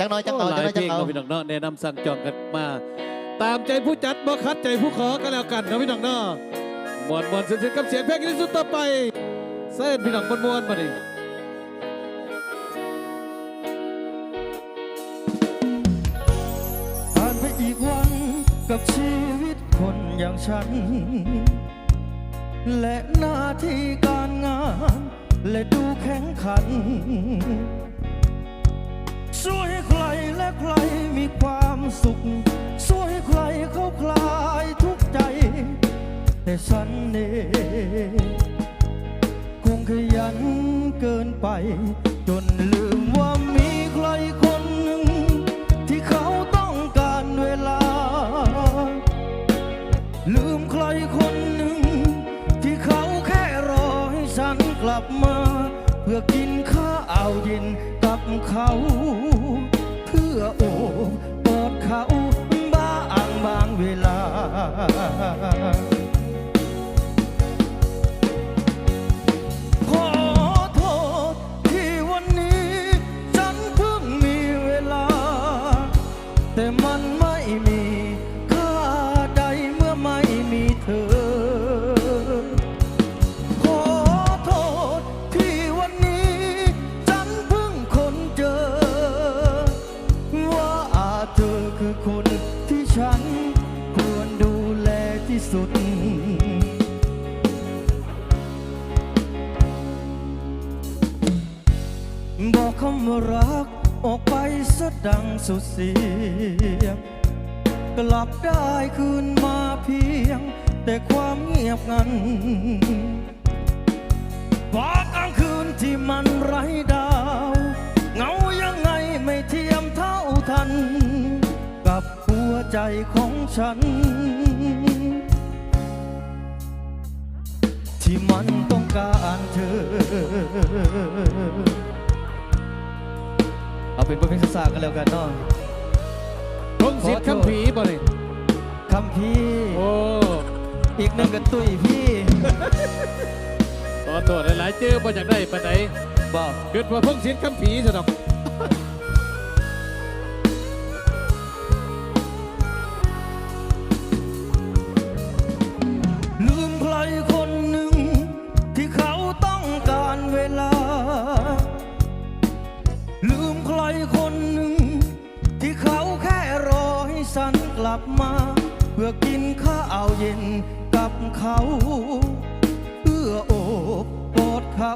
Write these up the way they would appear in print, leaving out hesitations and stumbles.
จังน้อยจังเอาจังน้อยจังเอาพี่น้องเนาะแนะนำสั่งจองกันมาตามใจผู้จัดบ่คัดใจผู้ขอกันแล้วกันนะพี่น้องเนาะมวนเสียงกับเสียงเพลงที่สุดต่อไปเส้นพี่น้องมวนมาดิผ่านไปอีกวันกับชีวิตคนอย่างฉันและหน้าที่การงานและดูแข็งขันช่วยใครและใครมีความสุขช่วยใครเขาคลายทุกข์ใจแต่ฉันเองคงขยันเกินไปจนลืมว่ามีใครคนหนึ่งที่เขาต้องการเวลาลืมใครคนหนึ่งที่เขาแค่รอให้ฉันกลับมาเพื่อกินข้าวเย็นกับเขาเพื่อโอบกอดเขาบางเวลาขอโทษที่วันนี้ฉันเพิ่งมีเวลาแต่มันไม่มีค่าใดเมื่อไม่มีเธอขอโทษที่วันนี้ฉันเพิ่งค้นเจอว่าเธอคือคนที่ฉันควรดูแลที่สุดบอกคำว่ารักออกไปซะดังสุดเสียงกลับได้คืนมาเพียงแต่ความเงียบงันพอกลางคืนที่มันไร้ดาวเงายังไงไม่เทียมเท่าทันกับหัวใจของฉันที่มันต้องการเธอเอาเป็นบทเพลงสากันแล้วกันเนาะพงศิษฐ์คำผีบ่เลยคำพี่โอ้อีกหนึ่งกันตุ้ยพี่ขอตัวหลายๆเจอมาจากได้ปะไหนบอกเกิดว่าพงศิษฐ์คำผีสนองลืมใครคนหนึ่งที่เขาต้องการเวลาลืมใครคนหนึ่งที่เขาแค่รอให้ฉันกลับมาเพื่อกินข้าวเย็นกับเขาเพื่อโอบกอดเขา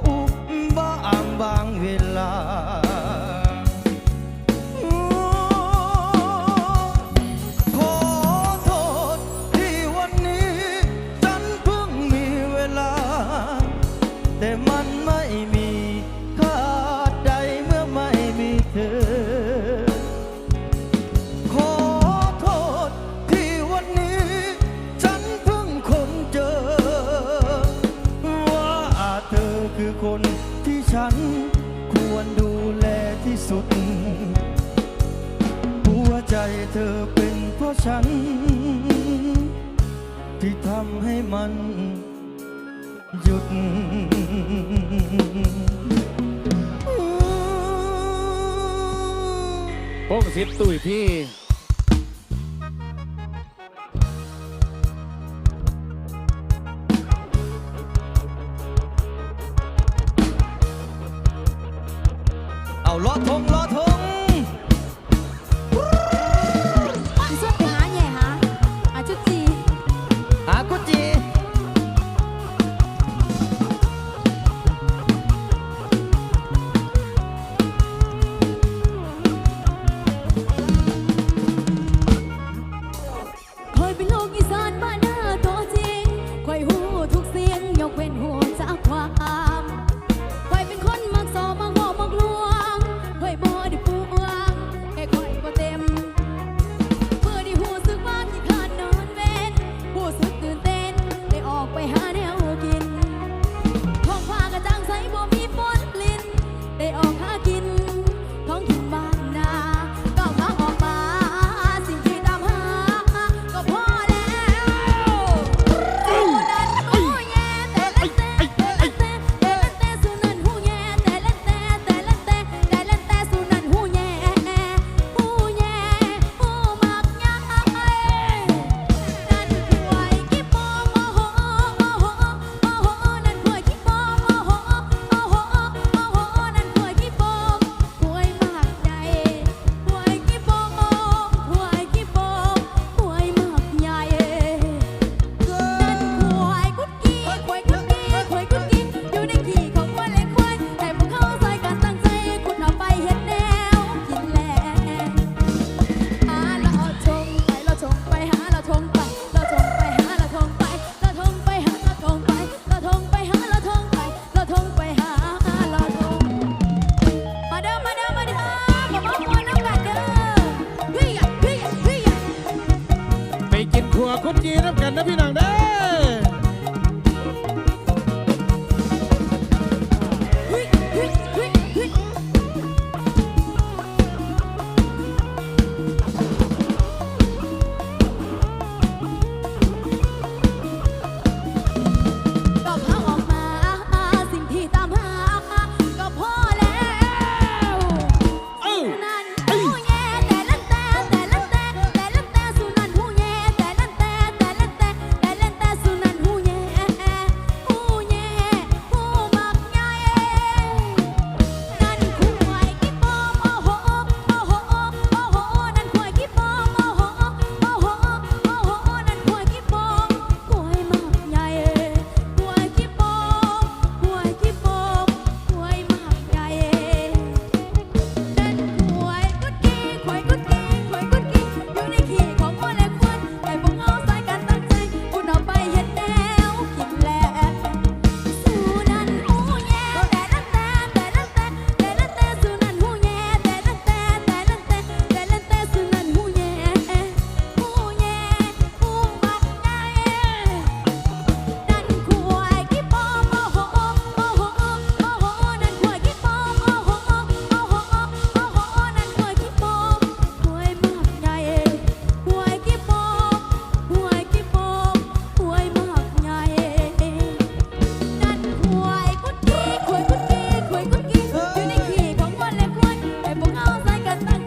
บางเวลาขอโทษที่วันนี้ฉันเพิ่งมีเวลาแต่มันไม่มีค่าใดเมื่อไม่มีเธอขอโทษที่วันนี้ฉันเพิ่งค้นเจอว่าเธอคือคนที่ฉันควรดูแลที่สุดหัวใจเธอเป็นเพราะฉันที่ทำให้มันหยุดพงศิษฐ์ตุ้ยพี่เอาล้อทงล้อทง你说别喊耶哈，就记。หากุจี ตั้ง